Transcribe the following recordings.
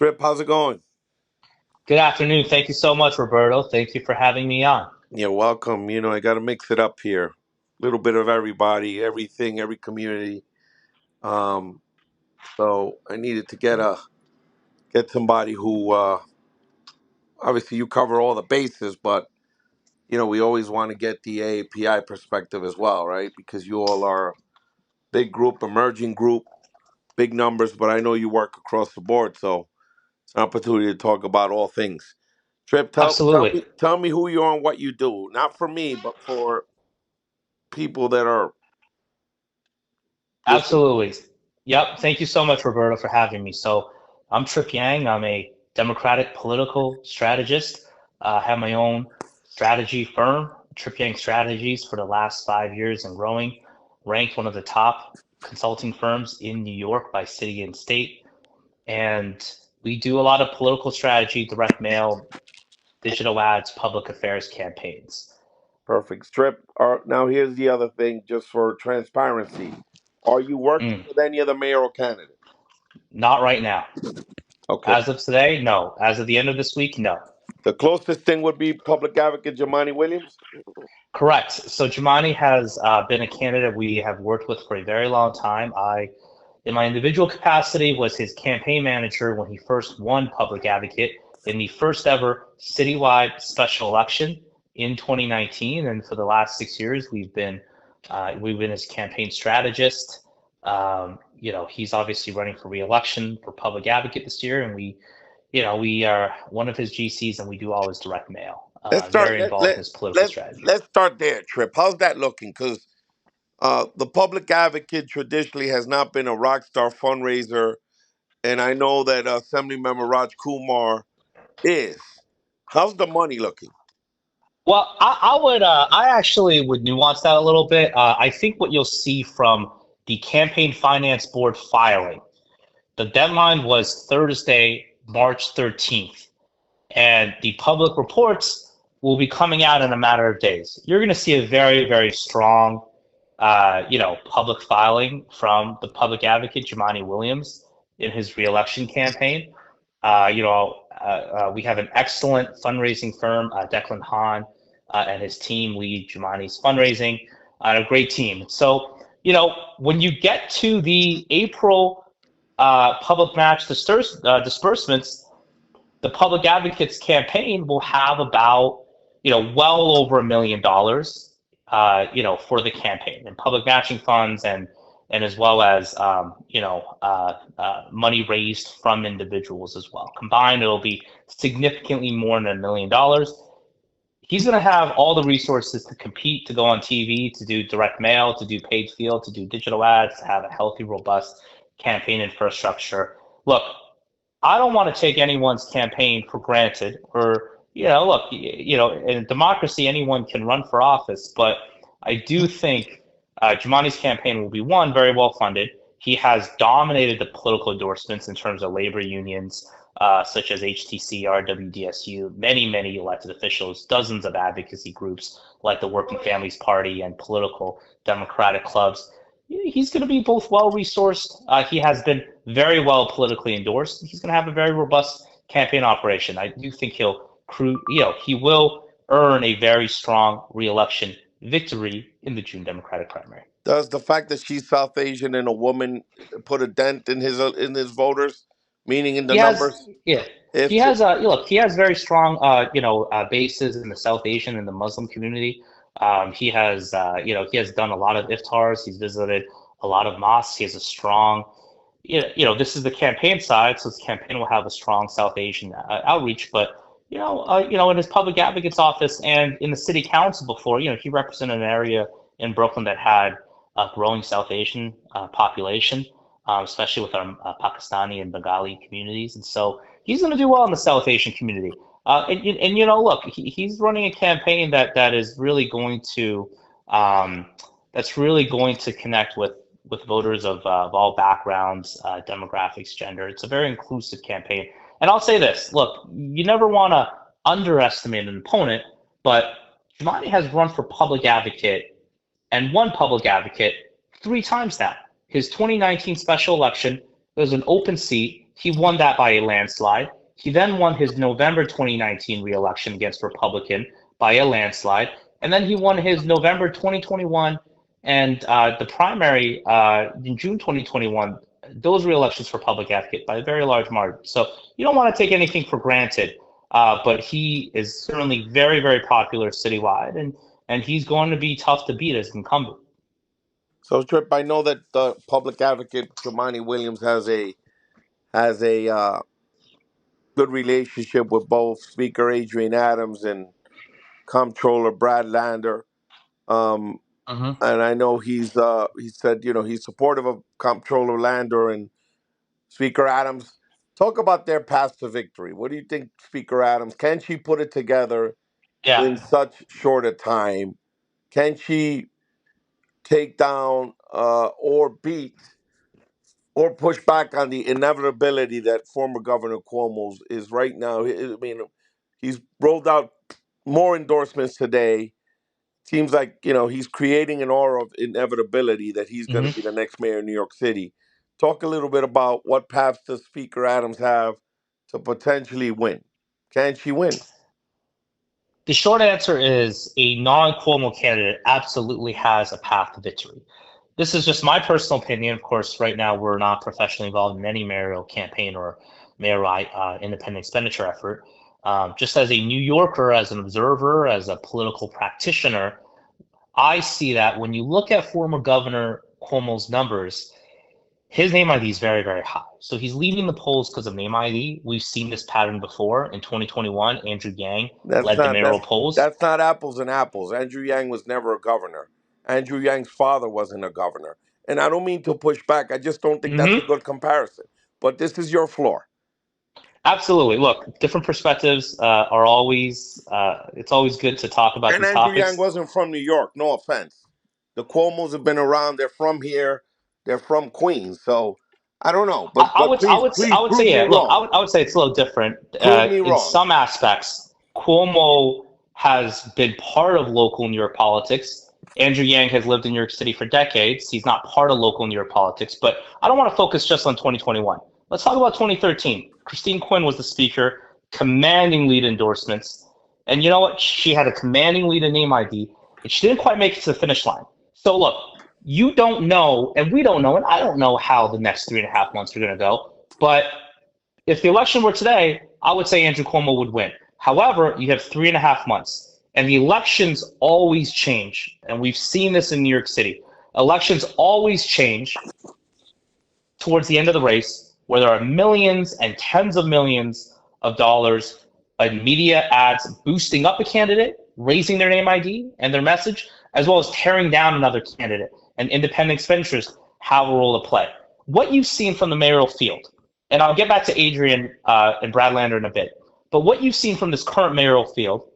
Trip, how's it going? Good afternoon. Thank you so much, Roberto. Thank you for having me on. You're welcome. I got to mix it up here. A little bit of everybody, everything, every community. Um, so I needed to get somebody who obviously you cover all the bases, but we always want to get the AAPI perspective as well, right? Because you all are a big group, emerging group, big numbers, but I know you work across the board, so it's an opportunity to talk about all things. Trip, Absolutely. tell me who you are and what you do. Not for me, but for people that are listening. Absolutely. Yep. Thank you so much, Roberto, for having me. So I'm Trip Yang. I'm a Democratic political strategist. I have my own strategy firm, Trip Yang Strategies, for the last 5 years and growing, ranked one of the top consulting firms in New York by city and state. And we do a lot of political strategy, direct mail, digital ads, public affairs campaigns. Perfect. Strip. Now, here's the other thing, just for transparency. Are you working Mm, with any of the mayoral candidates? not right now. Okay. As of today, no. As of the end of this week, no. The closest thing would be public advocate Jemani Williams. Correct. So Jumani has been a candidate we have worked with for a very long time. In my individual capacity, was his campaign manager when he first won public advocate in the first ever citywide special election in 2019. And for the last 6 years, we've been his campaign strategist. He's obviously running for re-election for public advocate this year, and we are one of his GCs, and we do all his direct mail. Let's start. Very involved in his political strategy. Let's start there, Trip. How's that looking? Because the public advocate traditionally has not been a rock star fundraiser, and I know that Assemblymember Raj Kumar is. How's the money looking? Well, I actually would nuance that a little bit. I think what you'll see from the campaign finance board filing, the deadline was Thursday, March 13th, and the public reports will be coming out in a matter of days. You're going to see a very, very strong, public filing from the public advocate, Jumaane Williams, in his reelection campaign. We have an excellent fundraising firm, Declan Hahn, and his team lead Jumani's fundraising, a great team. So, when you get to the April public match disbursements, the public advocates campaign will have about, well over $1 million, for the campaign and public matching funds and as well as, money raised from individuals as well. Combined, it'll be significantly more than $1 million. He's going to have all the resources to compete, to go on TV, to do direct mail, to do paid field, to do digital ads, to have a healthy, robust campaign infrastructure. Look, I don't want to take anyone's campaign for granted. Or, look, in democracy, anyone can run for office, but I do think Jumani's campaign will be, one, very well funded. He has dominated the political endorsements in terms of labor unions, such as HTC, RWDSU, many, many elected officials, dozens of advocacy groups like the Working Families Party and political democratic clubs. He's going to be both well resourced. He has been very well politically endorsed. He's going to have a very robust campaign operation. I do think he will earn a very strong reelection victory in the June Democratic primary. Does the fact that she's South Asian and a woman put a dent in his voters, meaning in the He has, numbers? yeah, If he has look, he has very strong, bases in the South Asian and the Muslim community. He has done a lot of iftars. He's visited a lot of mosques. He has a strong, this is the campaign side, so his campaign will have a strong South Asian outreach. But in his public advocate's office and in the city council before, he represented an area in Brooklyn that had a growing South Asian population, especially with our Pakistani and Bengali communities. And so he's going to do well in the South Asian community. Look, he's running a campaign that is really going to connect with voters of all backgrounds, demographics, gender. It's a very inclusive campaign. And I'll say this: look, you never want to underestimate an opponent, but Jumani has run for public advocate and won public advocate 3 times now. His 2019 special election was an open seat. He won that by a landslide. He then won his November 2019 reelection against Republican by a landslide. And then he won his November 2021 and the primary in June 2021, those reelections for public advocate by a very large margin. So you don't want to take anything for granted, but he is certainly very, very popular citywide, and he's going to be tough to beat as incumbent. So, Trip, I know that the public advocate Jumaane Williams has a good relationship with both Speaker Adrian Adams and comptroller Brad Lander. Um, Mm-hmm. and I know he said he's supportive of comptroller Lander and Speaker Adams. Talk about their path to victory. What do you think, Speaker Adams? Can she put it together Yeah. in such short a time? Can she take down or beat or push back on the inevitability that former Governor Cuomo's is right now? I mean, he's rolled out more endorsements today. Seems like he's creating an aura of inevitability that he's going to Mm-hmm. be the next mayor of New York City. Talk a little bit about what paths does Speaker Adams have to potentially win. Can she win? The short answer is a non-Cuomo candidate absolutely has a path to victory. This is just my personal opinion. Of course, right now we're not professionally involved in any mayoral campaign or mayoral independent expenditure effort. Just as a New Yorker, as an observer, as a political practitioner, I see that when you look at former Governor Cuomo's numbers, his name ID is very, very high. So he's leading the polls because of name ID. We've seen this pattern before. In 2021, Andrew Yang That's led the not mayoral that's polls. that's not apples and apples. Andrew Yang was never a governor. Andrew Yang's father wasn't a governor. And I don't mean to push back. I just don't think that's a Mm-hmm. good comparison. But this is your floor. Absolutely. Look, different perspectives are always, it's always good to talk about And these Andrew Yang topics. wasn't from New York. No offense. The Cuomo's have been around. They're from here. They're from Queens. So I don't know. But I but would, I please would, please I would prove say, me yeah. Look, wrong. I would say it's a little different. Prove me In wrong. some aspects, Cuomo has been part of local New York politics. Andrew Yang has lived in New York City for decades. He's not part of local New York politics. But I don't want to focus just on 2021. Let's talk about 2013. Christine Quinn was the speaker, commanding lead endorsements. And you know what? She had a commanding lead in name ID, and she didn't quite make it to the finish line. So look, you don't know, and we don't know, and I don't know how the next 3.5 months are going to go. But if the election were today, I would say Andrew Cuomo would win. However, you have 3.5 months, and the elections always change. And we've seen this in New York City. Elections always change towards the end of the race, where there are millions and tens of millions of dollars in media ads boosting up a candidate, raising their name ID and their message, as well as tearing down another candidate. And independent expenditures have a role to play. What you've seen from the mayoral field, and I'll get back to Adrian and Brad Lander in a bit, but what you've seen from this current mayoral field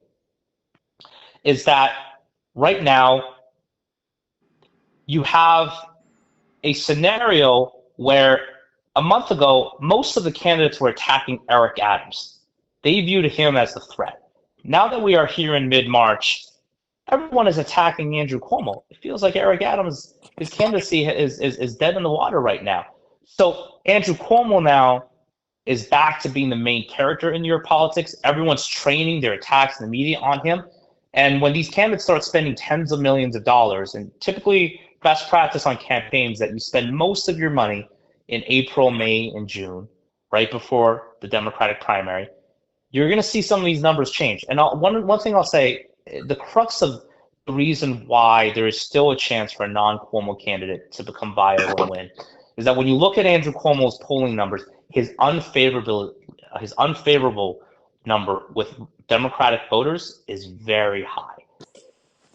is that right now you have a scenario where a month ago, most of the candidates were attacking Eric Adams. They viewed him as the threat. Now that we are here in mid-March, everyone is attacking Andrew Cuomo. It feels like Eric Adams, his candidacy is dead in the water right now. So Andrew Cuomo now is back to being the main character in New York politics. Everyone's training their attacks in the media on him. And when these candidates start spending tens of millions of dollars, and typically best practice on campaigns that you spend most of your money in April, May, and June, right before the Democratic primary, you're going to see some of these numbers change. And one thing I'll say, the crux of the reason why there is still a chance for a non-Cuomo candidate to become viable and win is that when you look at Andrew Cuomo's polling numbers, his unfavorable number with Democratic voters is very high.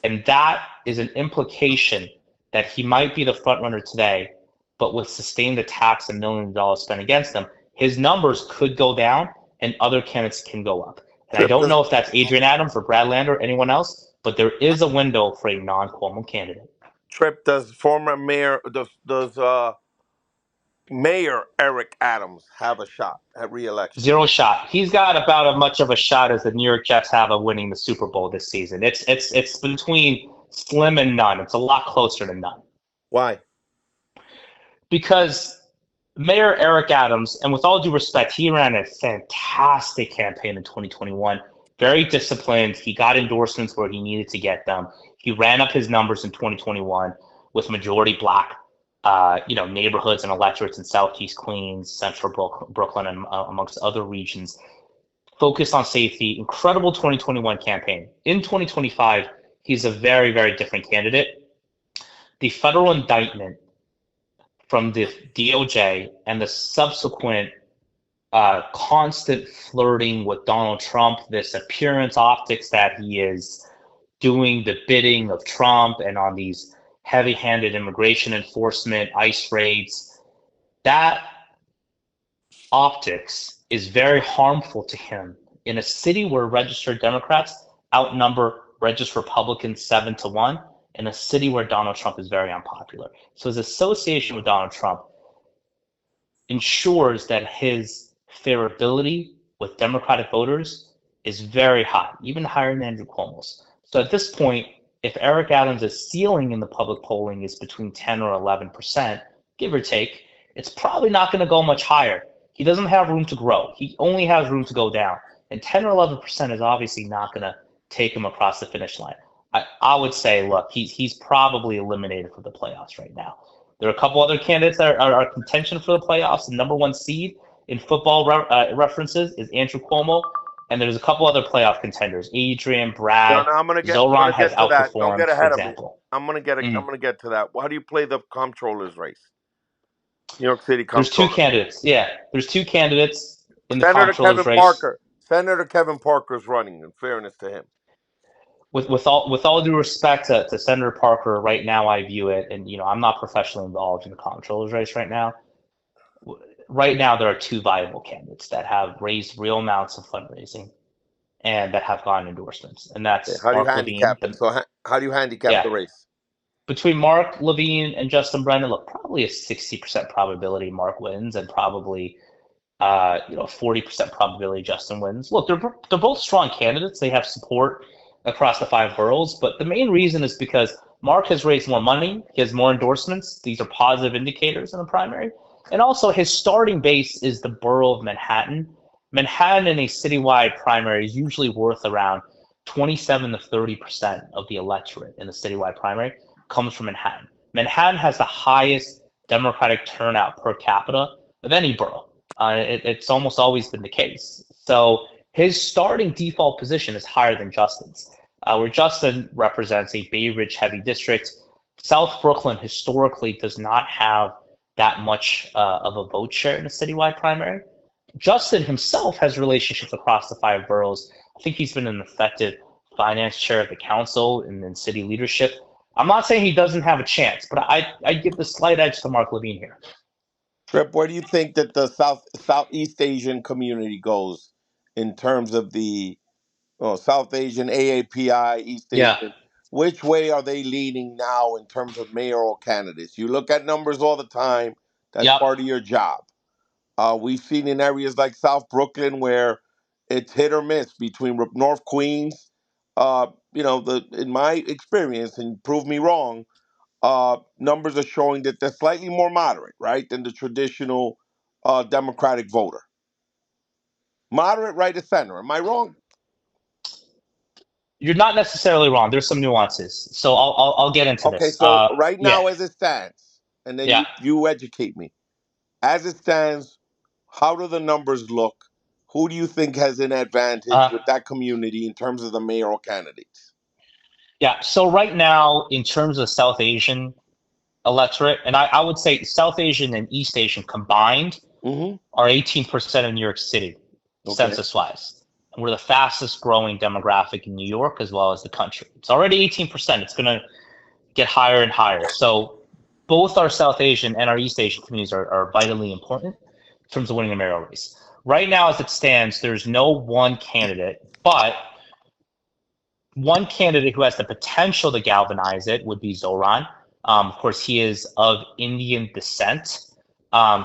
And that is an implication that he might be the front runner today, but with sustained attacks and millions of dollars spent against him, his numbers could go down and other candidates can go up. And I Trip don't does know if that's Adrian Adams or Brad Lander or anyone else, but there is a window for a non-Cuomo candidate. Trip does former mayor does Mayor Eric Adams have a shot at reelection? Zero shot. He's got about as much of a shot as the New York Jets have of winning the Super Bowl this season. It's between slim and none. It's a lot closer to none. Why? Because Mayor Eric Adams, and with all due respect, he ran a fantastic campaign in 2021. Very disciplined. He got endorsements where he needed to get them. He ran up his numbers in 2021 with majority black, neighborhoods and electorates in Southeast Queens, Central Brooklyn, and amongst other regions. Focused on safety. Incredible 2021 campaign. In 2025, he's a very, very different candidate. The federal indictment from the DOJ and the subsequent constant flirting with Donald Trump, this appearance optics that he is doing the bidding of Trump and on these heavy-handed immigration enforcement, ICE raids, that optics is very harmful to him in a city where registered Democrats outnumber registered Republicans 7-1, in a city where Donald Trump is very unpopular. So his association with Donald Trump ensures that his favorability with Democratic voters is very high, even higher than Andrew Cuomo's. So at this point, if Eric Adams' ceiling in the public polling is between 10 or 11%, give or take, it's probably not going to go much higher. He doesn't have room to grow. He only has room to go down. And 10 or 11% is obviously not going to take him across the finish line. I would say, look, he's probably eliminated for the playoffs right now. There are a couple other candidates that are contention for the playoffs. The number one seed in football references is Andrew Cuomo, and there's a couple other playoff contenders: Adrian, Brad, Zoran has outperformed, Don't get ahead for of me. example. I'm gonna get to that. How do you play the comptroller's race? New York City There's two comptroller. candidates. Yeah, there's two candidates in the Senator comptroller's Kevin race. Parker. Senator Kevin Parker's running. In fairness to him. With all due respect to Senator Parker, right now I view it, and I'm not professionally involved in the comptroller's race right now. Right now, there are two viable candidates that have raised real amounts of fundraising and that have gotten endorsements, and that's How do you Mark Levine. handicap it? So how do you handicap the race? Between Mark Levine and Justin Brennan, look, probably a 60% probability Mark wins, and probably 40% probability Justin wins. Look, they're both strong candidates. They have support across the 5 boroughs, but the main reason is because Mark has raised more money, he has more endorsements. These are positive indicators in the primary. And also his starting base is the borough of Manhattan. Manhattan in a citywide primary is usually worth around 27 to 30% of the electorate in the citywide primary comes from Manhattan. Manhattan has the highest Democratic turnout per capita of any borough. It's almost always been the case. So his starting default position is higher than Justin's, where Justin represents a Bay Ridge heavy district. South Brooklyn historically does not have that much of a vote share in a citywide primary. Justin himself has relationships across the 5 boroughs. I think he's been an effective finance chair of the council and in city leadership. I'm not saying he doesn't have a chance, but I give the slight edge to Mark Levine here. Trip, where do you think that the Southeast Asian community goes in terms of the South Asian, AAPI, East Yeah. Asian? Which way are they leaning now in terms of mayoral candidates? You look at numbers all the time. That's part of your job. We've seen in areas like South Brooklyn where it's hit or miss between North Queens. In my experience, and prove me wrong, numbers are showing that they're slightly more moderate, right, than the traditional Democratic voter. Moderate, right of center. Am I wrong? You're not necessarily wrong. There's some nuances, so I'll get into Okay, this. so right now, as it stands, and then Yeah. you educate me. As it stands, how do the numbers look? Who do you think has an advantage with that community in terms of the mayoral candidates? Yeah. So right now, in terms of South Asian electorate, and I would say South Asian and East Asian combined are 18% of New York City, census-wise. And we're the fastest growing demographic in New York as well as the country. It's already 18%. It's going to get higher and higher. So both our South Asian and our East Asian communities are vitally important in terms of winning the mayoral race. Right now, as it stands, there's no one candidate, but one candidate who has the potential to galvanize it would be Zoran. Of course, he is of Indian descent.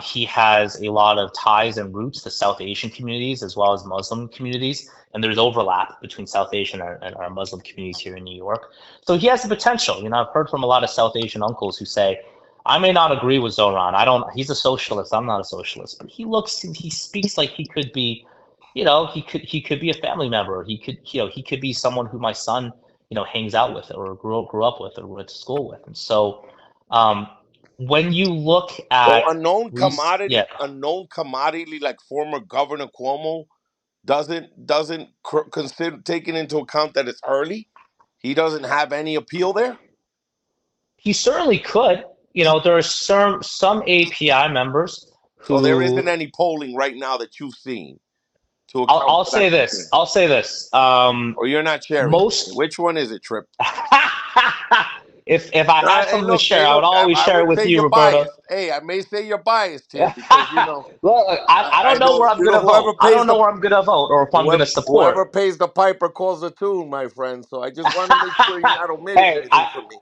He has a lot of ties and roots to South Asian communities as well as Muslim communities, and there's overlap between South Asian and our Muslim communities here in New York. So he has the potential. I've heard from a lot of South Asian uncles who say, I may not agree with Zoran. I don't. He's a socialist. I'm not a socialist, but he speaks like he could be, he could be a family member. He could be someone who my son, hangs out with or grew up with or went to school with. And so, um, when you look So at, yeah, a known commodity like former Governor Cuomo doesn't consider taking into account that it's early. He doesn't have any appeal there. he certainly could. There are some API members So there isn't who any polling right now that you've seen to I'll, account I'll for that say this. concern. I'll say this. Or you're not sharing it. Most Which one is it, Trip? if I had Hey, something to look, share, I would always I share it would with say you, you're Roberto. biased. Hey, I may say you're biased here because Well, I I don't know know where I'm gonna whoever vote. I pays don't know the where I'm gonna vote or if I'm gonna whoever support. pays the piper calls the tune, my friend. So I just want to make sure you're not omitting Hey, anything from me.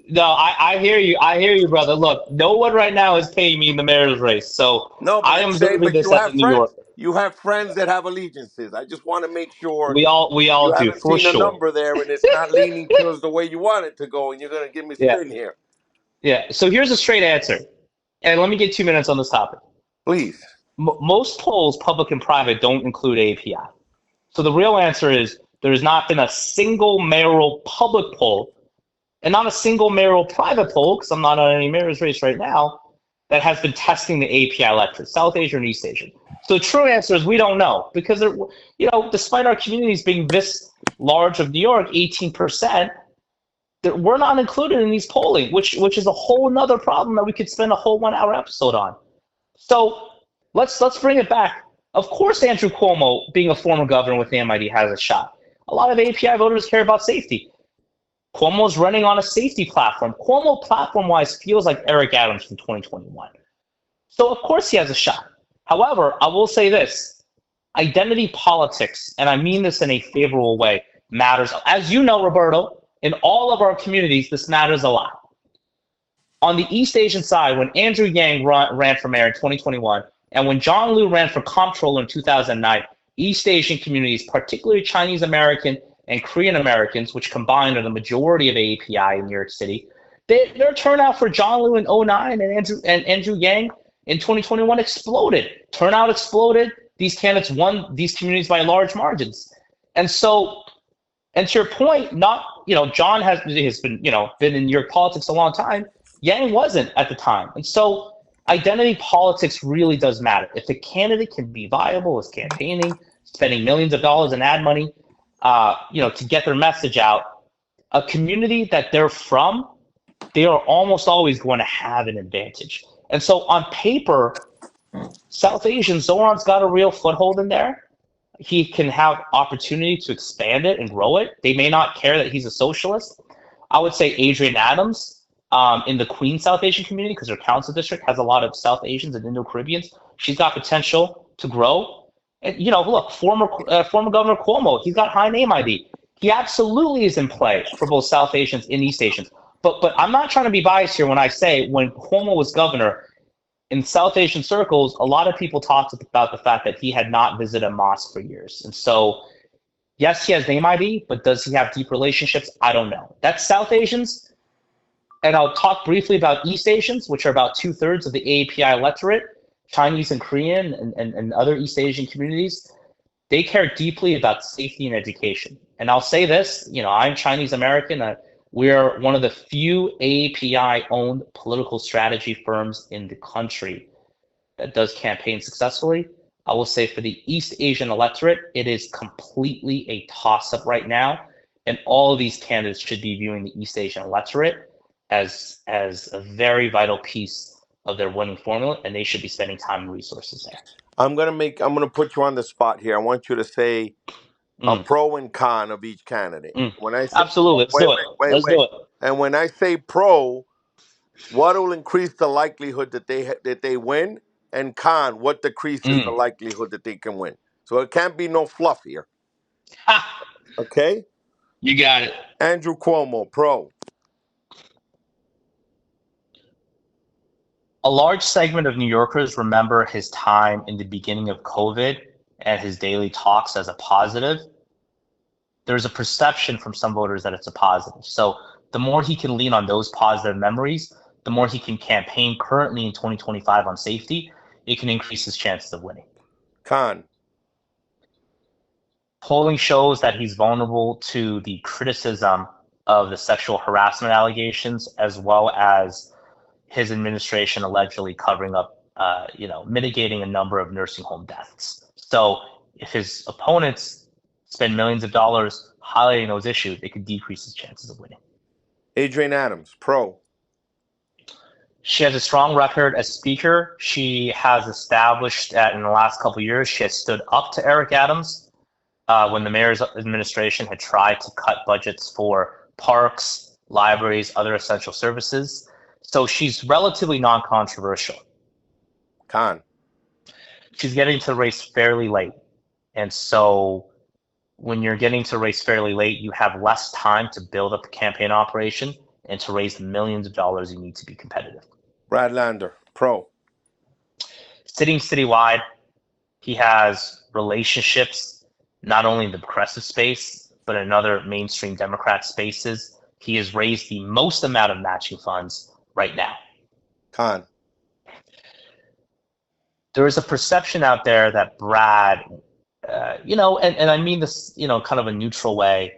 no, I hear you. I hear you, brother. Look, no one right now is paying me in the mayor's race, so No, but I I'm am saying, observing but this you as a have New York. friends. You have friends that have allegiances. I just want to make sure We all you do haven't for seen a sure. number there and it's not leaning towards the way you want it to go, and you're going to give me Yeah, spin here. yeah. So here's a straight answer, and let me get 2 minutes on this topic. Please. Most polls, public and private, don't include API. So the real answer is there has not been a single mayoral public poll and not a single mayoral private poll, because I'm not on any mayor's race right now, that has been testing the API electorate, South Asia and East Asia. So the true answer is we don't know because, despite our communities being this large of New York, 18%, we're not included in these polling, which is a whole nother problem that we could spend a whole 1 hour episode on. So let's bring it back. Of course, Andrew Cuomo, being a former governor with the MID, has a shot. A lot of API voters care about safety. Cuomo's running on a safety platform. Cuomo, platform-wise, feels like Eric Adams from 2021. So of course he has a shot. However, I will say this: identity politics, and I mean this in a favorable way, matters. As you know, Roberto, in all of our communities, this matters a lot. On the East Asian side, when Andrew Yang ran for mayor in 2021, and when John Liu ran for comptroller in 2009, East Asian communities, particularly Chinese American and Korean Americans, which combined are the majority of AAPI in New York City, their turnout for John Liu in 2009 and Andrew Yang in 2021 exploded. Turnout exploded. These candidates won these communities by large margins. And so, and to your point, John has been in New York politics a long time. Yang wasn't at the time. And so identity politics really does matter. If a candidate can be viable as campaigning, spending millions of dollars in ad money, to get their message out, a community that they're from, they are almost always going to have an advantage. And so on paper, South Asian, Zoran's got a real foothold in there. He can have opportunity to expand it and grow it. They may not care that he's a socialist. I would say Adrian Adams in the Queen South Asian community, because her council district has a lot of South Asians and Indo-Caribbeans. She's got potential to grow. And look, former Governor Cuomo, he's got high name ID. He absolutely is in play for both South Asians and East Asians. But I'm not trying to be biased here when I say when Cuomo was governor, in South Asian circles, a lot of people talked about the fact that he had not visited a mosque for years. And so, yes, he has name ID, but does he have deep relationships? I don't know. That's South Asians. And I'll talk briefly about East Asians, which are about 2/3 of the AAPI electorate, Chinese and Korean and other East Asian communities. They care deeply about safety and education. And I'll say this, I'm Chinese American. We're one of the few AAPI-owned political strategy firms in the country that does campaign successfully. I will say for the East Asian electorate, it is completely a toss-up right now. And all of these candidates should be viewing the East Asian electorate as a very vital piece of their winning formula, and they should be spending time and resources there. I'm gonna put you on the spot here. I want you to say a pro and con of each candidate. When I say Absolutely, let's do it. Let's do it. And when I say pro, what will increase the likelihood that they win, and con, what decreases the likelihood that they can win. So it can't be no fluff here. Ha! Okay? You got it. Andrew Cuomo, pro. A large segment of New Yorkers remember his time in the beginning of COVID and his daily talks as a positive. There's a perception from some voters that it's a positive. So the more he can lean on those positive memories, the more he can campaign currently in 2025 on safety, it can increase his chances of winning. Con. Polling shows that he's vulnerable to the criticism of the sexual harassment allegations, as well as his administration allegedly covering up, mitigating a number of nursing home deaths. So if his opponents spend millions of dollars highlighting those issues, it could decrease his chances of winning. Adrienne Adams, pro. She has a strong record as speaker. She has established that in the last couple of years, she has stood up to Eric Adams when the mayor's administration had tried to cut budgets for parks, libraries, other essential services. So she's relatively non-controversial. Con. She's getting to the race fairly late. And so when you're getting to the race fairly late, you have less time to build up a campaign operation and to raise the millions of dollars you need to be competitive. Brad Lander, pro. Sitting citywide, he has relationships not only in the progressive space, but in other mainstream Democrat spaces. He has raised the most amount of matching funds right now. Con. There is a perception out there that Brad, and I mean this, kind of a neutral way.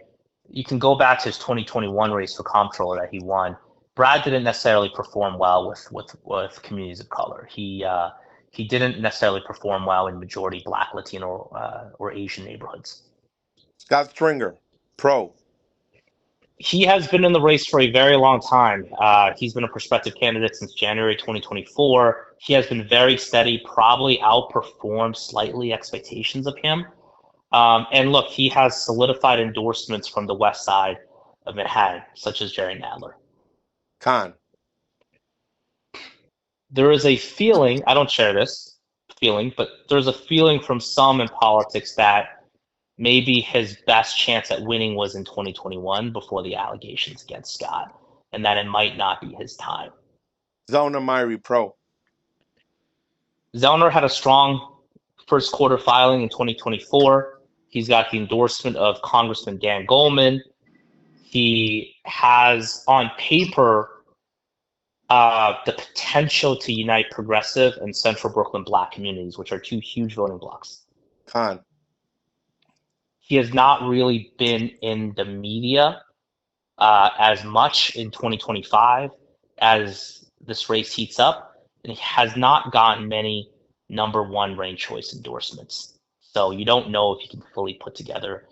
You can go back to his 2021 race for comptroller that he won. Brad didn't necessarily perform well with communities of color. He didn't necessarily perform well in majority Black, Latino, or Asian neighborhoods. Scott Stringer, pro. He has been in the race for a very long time. He's been a prospective candidate since January 2024. He has been very steady, probably outperformed slightly expectations of him. And look, he has solidified endorsements from the west side of Manhattan, such as Jerry Nadler. Con. There is a feeling, I don't share this feeling, but there's a feeling from some in politics that maybe his best chance at winning was in 2021 before the allegations against Scott, and that it might not be his time. Zona Myrie, pro. Zellner had a strong first quarter filing in 2024. He's got the endorsement of Congressman Dan Goldman. He has, on paper, the potential to unite progressive and central Brooklyn Black communities, which are two huge voting blocks. Con. He has not really been in the media as much in 2025 as this race heats up, and he has not gotten many number one ranked choice endorsements. So you don't know if he can fully put together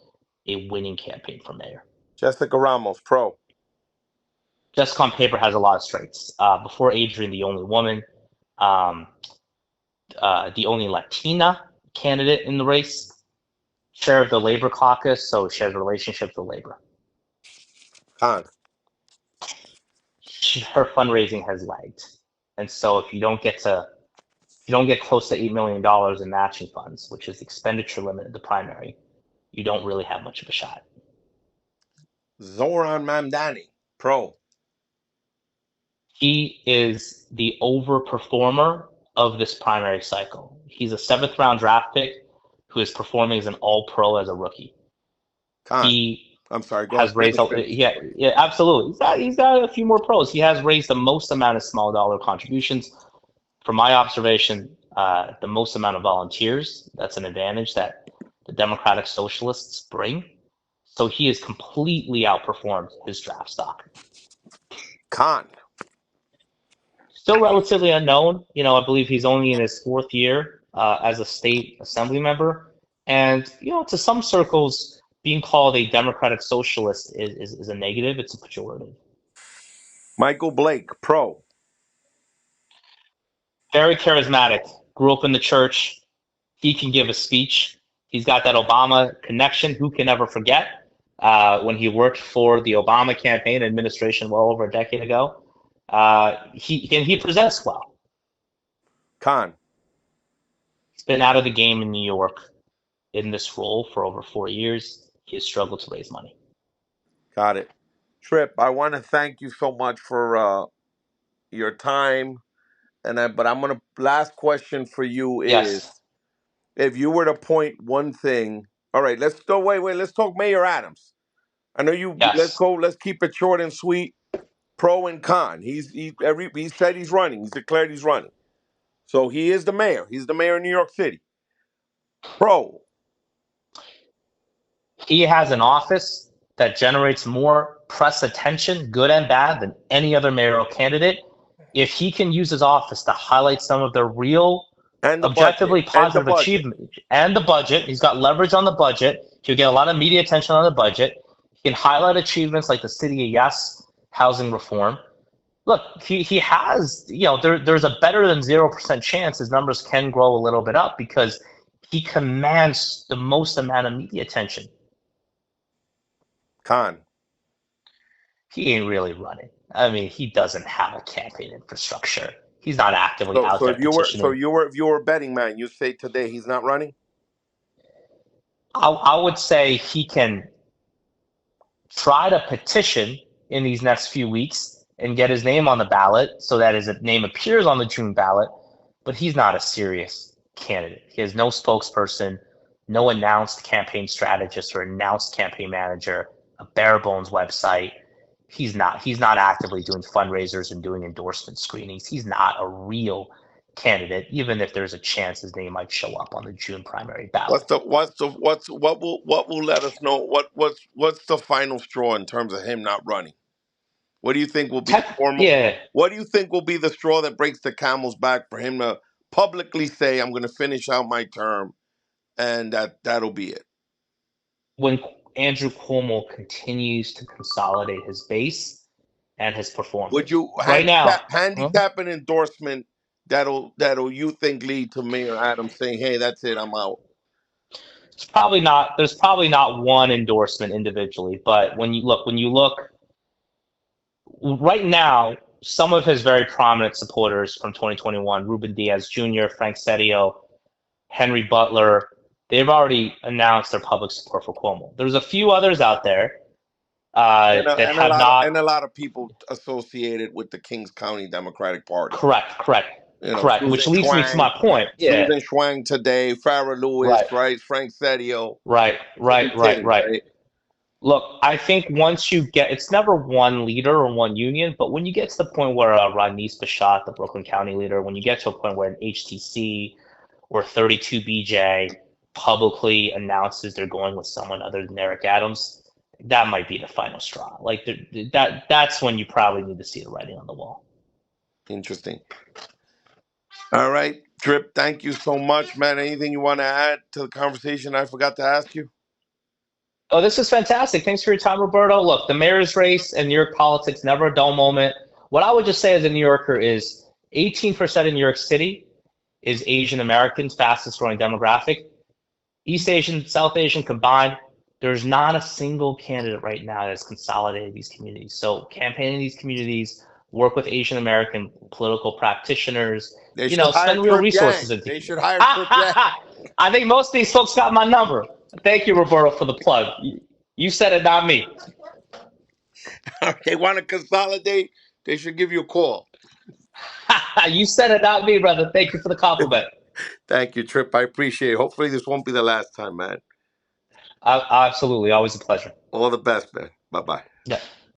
a winning campaign for mayor. Jessica Ramos, pro. Jessica on paper has a lot of strengths. Before Adrienne, the only woman, the only Latina candidate in the race, chair of the Labor Caucus, so she has relationships with labor. Con. Her fundraising has lagged, and so if you don't get close to $8 million in matching funds, which is the expenditure limit of the primary, you don't really have much of a shot. Zoran Mamdani, pro. He is the overperformer of this primary cycle. He's a 7th round draft pick who is performing as an all-pro as a rookie. Con. He I'm sorry. Go has ahead. raised, yeah, absolutely. He's got a few more pros. He has raised the most amount of small dollar contributions. From my observation, the most amount of volunteers. That's an advantage that the Democratic Socialists bring. So he has completely outperformed his draft stock. Con. Still relatively unknown. I believe he's only in his 4th year as a state assembly member. And, to some circles, being called a Democratic Socialist is a negative. It's a pejorative. Michael Blake, pro. Very charismatic. Grew up in the church. He can give a speech. He's got that Obama connection. Who can ever forget when he worked for the Obama campaign administration well over a decade ago? He presents well. Con. He's been out of the game in New York in this role for over 4 years. He has struggled to raise money. Got it. Trip, I want to thank you so much for your time. But I'm gonna last question for you is Yes. if you were to point one thing. All right, let's wait. Let's talk Mayor Adams. I know you. Yes. Let's keep it short and sweet. pro and con. He said he's running. He's declared he's running. So he is the mayor. He's the mayor of New York City. Pro. He has an office that generates more press attention, good and bad, than any other mayoral candidate. If he can use his office to highlight some of the real, And the objectively budget. And the positive budget. achievement and the budget, he's got leverage on the budget. He'll get a lot of media attention on the budget. He can highlight achievements like the City of Yes housing reform. Look, he has, there's a better than 0% chance his numbers can grow a little bit up because he commands the most amount of media attention. Con. He ain't really running. I mean, he doesn't have a campaign infrastructure. He's not actively out So there petitioning. if you were a betting man, you say today he's not running? I would say he can try to petition in these next few weeks and get his name on the ballot so that his name appears on the June ballot, but he's not a serious candidate. He has no spokesperson, no announced campaign strategist or announced campaign manager, a bare bones website. He's not actively doing fundraisers and doing endorsement screenings. He's not a real candidate, even if there's a chance his name might show up on the June primary ballot. What will let us know what's the final straw in terms of him not running? What do you think will be the formal? Yeah. What do you think will be the straw that breaks the camel's back for him to publicly say, "I'm going to finish out my term," and that'll be it? When Andrew Cuomo continues to consolidate his base and his performance. Would you handicap an endorsement that'll you think lead to Mayor Adams saying, "Hey, that's it, I'm out"? There's probably not one endorsement individually, but when you look right now, some of his very prominent supporters from 2021, Ruben Diaz Jr., Frank Setio, Henry Butler, they've already announced their public support for Cuomo. There's a few others out there And a lot of people associated with the Kings County Democratic Party. Correct. Susan Which leads me to my point. Yeah. Susan Schwang today, Farrah Lewis, right? Frank Setio. Right. Look, I think once you get, it's never one leader or one union, but when you get to the point where Ronise Bachat, the Brooklyn County leader, when you get to a point where an HTC or 32BJ publicly announces they're going with someone other than Eric Adams, that might be the final straw. Like that's when you probably need to see the writing on the wall. Interesting. All right, Trip, thank you so much, man. Anything you want to add to the conversation I forgot to ask you? Oh, this is fantastic. Thanks for your time, Roberto. Look, the mayor's race and New York politics, never a dull moment. What I would just say as a New Yorker is 18% in New York City is Asian Americans, fastest growing demographic. East Asian, South Asian combined, there's not a single candidate right now that's consolidated these communities. So campaign in these communities, work with Asian American political practitioners, spend real resources. They should hire Trip Yang. I think most of these folks got my number. Thank you, Roberto, for the plug. You said it, not me. They want to consolidate, they should give you a call. You said it, not me, brother. Thank you for the compliment. Thank you, Trip. I appreciate it. Hopefully this won't be the last time, man. Absolutely. Always a pleasure. All the best, man. Bye-bye. Yeah.